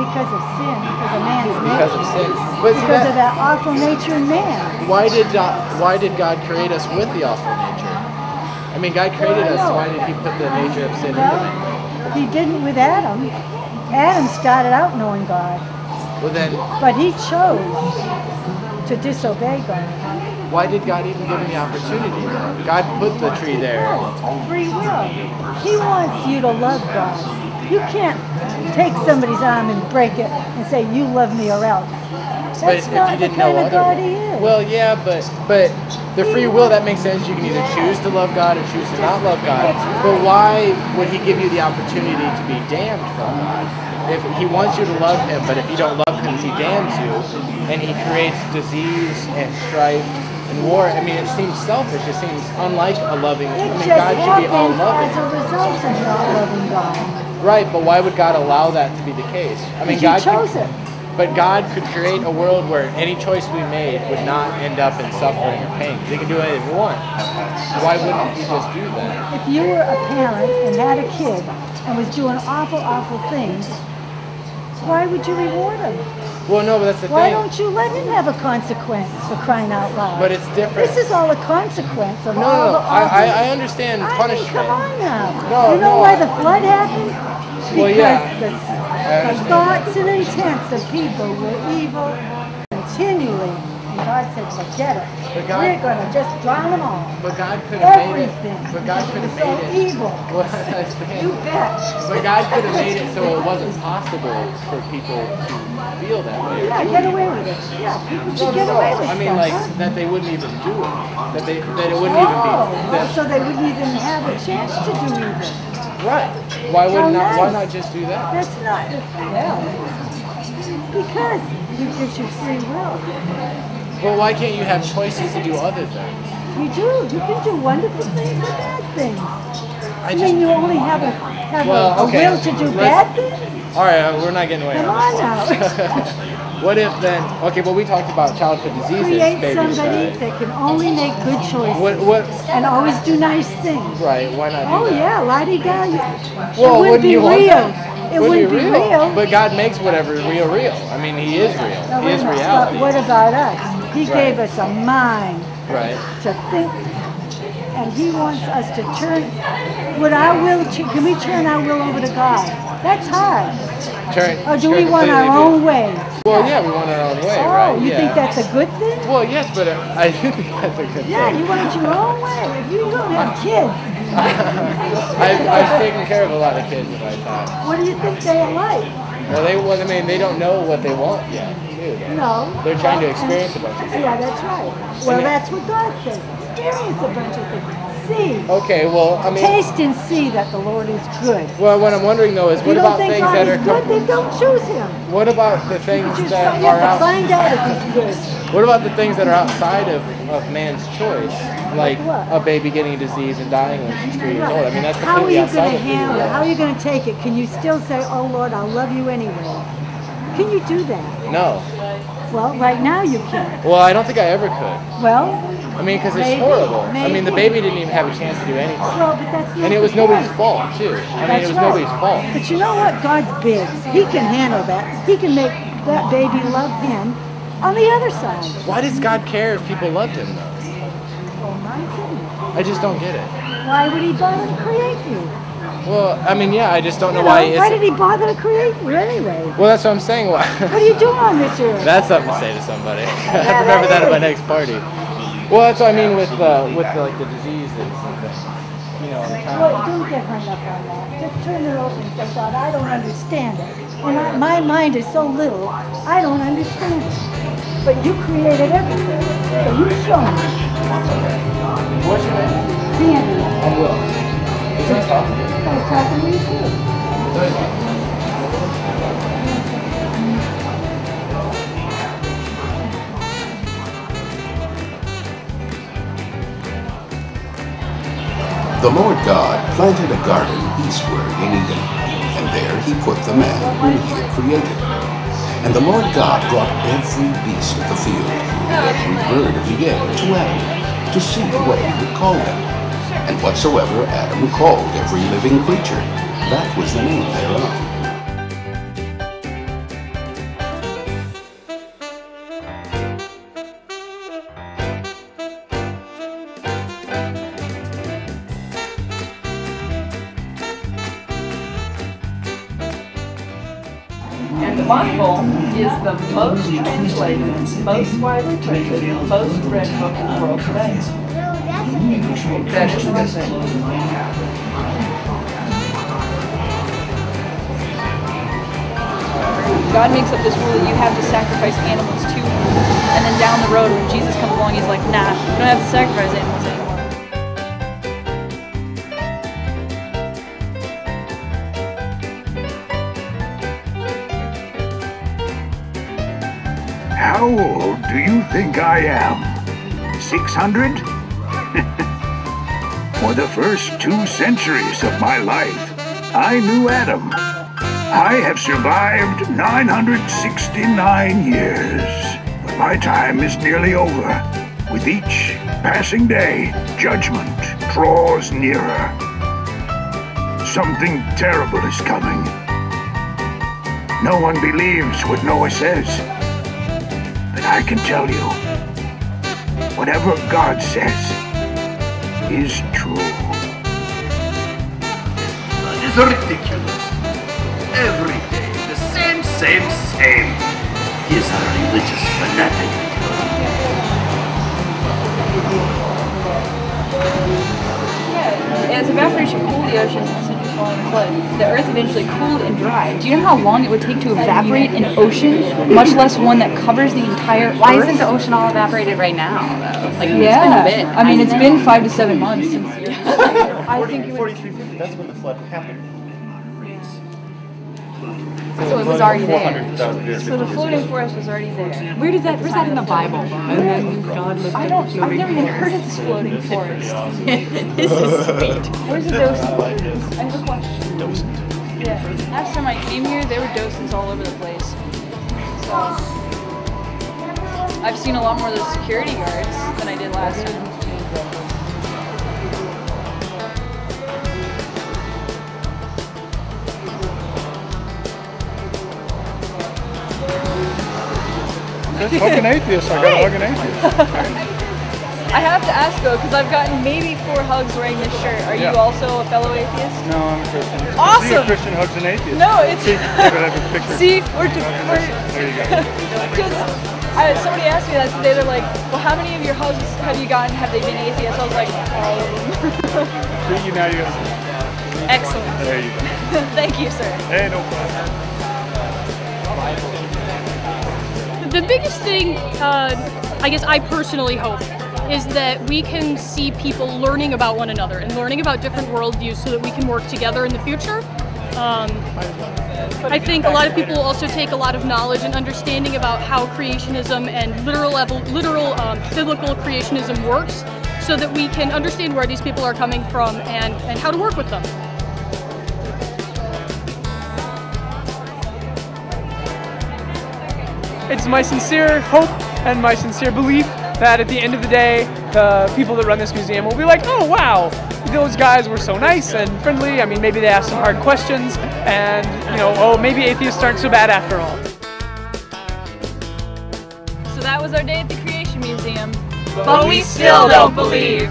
because of sin, because of man's nature. Because of sin. But because of that awful nature in man. Why did God create us with the awful nature? I mean, God created us. Why did He put the nature of sin into man? He didn't with Adam. Adam started out knowing God. Well then, but he chose to disobey God. Why did God even give him the opportunity? God put the tree there. Free will. He wants you to love God. You can't take somebody's arm and break it and say, you love me or else. That's not the kind of God He is. Well, yeah, but the free will, that makes sense. You can either choose to love God or choose to not love God. But why would He give you the opportunity to be damned from God? If He wants you to love Him, but if you don't love Him, He damns you, and He creates disease and strife and war. I mean, it seems selfish. It seems unlike a loving. I mean, God should be all loving. As a result of not loving God. Right, but why would God allow that to be the case? I mean, God chose it. But God could create a world where any choice we made would not end up in suffering or pain. He can do anything we want. Why wouldn't He just do that? If you were a parent and had a kid and was doing awful, awful things, why would you reward him? Well, no, but that's the thing. Why don't you let him have a consequence for crying out loud? But it's different. This is all a consequence of all the awful... I understand punishment. Come on now. You know why the flood happened? Because the thoughts and intents of people were evil continually. And God said, forget it. We're going to just drown them all. But God could have made it. Everything. But God could have made it. Evil. You bet. But God could have made it so it wasn't possible for people to feel that way. Yeah, get away with it. Yeah, people should get away with it. I mean, like, that they wouldn't even do it. That it wouldn't even be... So they wouldn't even have a chance to do evil. Right. Why not just do that? That's not because He gives you free will. Well, why can't you have choices to do other things? You do. You can do wonderful things and bad things. You only have a will to do bad things? All right, we're not getting away. Come on now. What if then? Okay, well, we talked about childhood diseases. Create somebody that can only make good choices. And always do nice things. Right? Why not do that? Oh yeah, la-di-da. Well, it wouldn't be real. It wouldn't be real. But God makes whatever is real. I mean, He is real. He is reality. But what about us? He gave us a mind to think, and He wants us to turn. Can we turn our will over to God? That's hard. Or do we want our own way? Well, yeah, we want our own way, right? Oh, you think that's a good thing? Well, yes, but I do think that's a good thing. Yeah, you want your own way. If you don't have kids. I've taken care of a lot of kids in my time. What do you think they like? Well, they don't know what they want yet, do they? No. They're trying to experience a bunch of things. Yeah, that's right. Well, that's what God says. Experience a bunch of things. See. Okay, well, I mean... Taste and see that the Lord is good. Well, what I'm wondering, though, is what about things that are... good, then don't choose Him. What about the things that you are have to find out if He's good. What about the things that are outside of man's choice? Like a baby getting a disease and dying when she's 3 years old. I mean, that's completely outside of free will. How are you going to take it? Can you still say, oh, Lord, I'll love you anyway? Can you do that? No. Well, right now you can. Well, I don't think I ever could. Well, I mean, because it's horrible. I mean, the baby didn't even have a chance to do anything. Well, but that's not and it was nobody's fault, too. I mean, it was nobody's fault. But you know what? God's big. He can handle that. He can make that baby love Him on the other side. Why does God care if people loved Him, though? Oh, my goodness. I just don't get it. Why would He bother to create you? Well, I mean, yeah, I just don't know why. Why did He bother to create you anyway? Well, that's what I'm saying. Why? What are you doing on this earth? That's something to say to somebody. I have to remember that at my next party. Well, that's what I mean with like the diseases and the, Well, don't get hung up on that. Just turn it over and say, God, I don't understand it. And my mind is so little, I don't understand it. But you created everything, so you show me. What's your name? Sandy. I'm Will. Is that talking to you? I was talking to you too. The Lord God planted a garden eastward in Eden, and there He put the man whom He had created. And the Lord God brought every beast of the field, and every bird of the air to Adam, to see what he would call them. And whatsoever Adam called every living creature, that was the name thereof. And the Bible is the most translated, most widely printed, most read book in the world today. That is a good thing. God makes up this rule that you have to sacrifice animals to him. And then down the road, when Jesus comes along, he's like, nah, you don't have to sacrifice animals anymore. How old do you think I am? 600? For the first 2 centuries of my life, I knew Adam. I have survived 969 years, but my time is nearly over. With each passing day, judgment draws nearer. Something terrible is coming. No one believes what Noah says. But I can tell you, whatever God says is true. It's ridiculous. Every day, the same. He's a religious fanatic. Yeah, as evaporation cooled the oceans and centuries following the flood, the earth eventually cooled and dried. Do you know how long it would take to evaporate an ocean, much less one that covers the entire Earth? Why isn't the ocean all evaporated right now, though? Like, yeah, it's been a bit. I mean, it's been 5 to 7 months since the Earth. I think 4350, that's when the flood happened. So it was already there. So the floating forest was already there. Where's that in the Bible? And then God looked I've never even heard of this floating forest. This is sweet. Where's the docent? I have a question. Docent. Yeah. Last time I came here, there were docents all over the place. So I've seen a lot more of those security guards than I did last time. Just hug an atheist. I gotta hug an atheist. I have to ask though, because I've gotten maybe 4 hugs wearing this shirt. Are you also a fellow atheist? No, I'm a Christian. Awesome! See, a Christian hugs an atheist. No, it's... See, I have a picture. See, There you go. Because somebody asked me that today, they're like, well, how many of your hugs have you gotten? Have they been atheists? I was like, all of them. See, you now you got. Excellent. There you go. Thank you, sir. Hey, no problem. The biggest thing, I guess I personally hope, is that we can see people learning about one another and learning about different worldviews so that we can work together in the future. I think a lot of people also take a lot of knowledge and understanding about how creationism and literal biblical creationism works so that we can understand where these people are coming from and how to work with them. It's my sincere hope and my sincere belief that at the end of the day, the people that run this museum will be like, oh wow, those guys were so nice and friendly. I mean, maybe they asked some hard questions and, you know, oh, maybe atheists aren't so bad after all. So that was our day at the Creation Museum. But we still don't believe.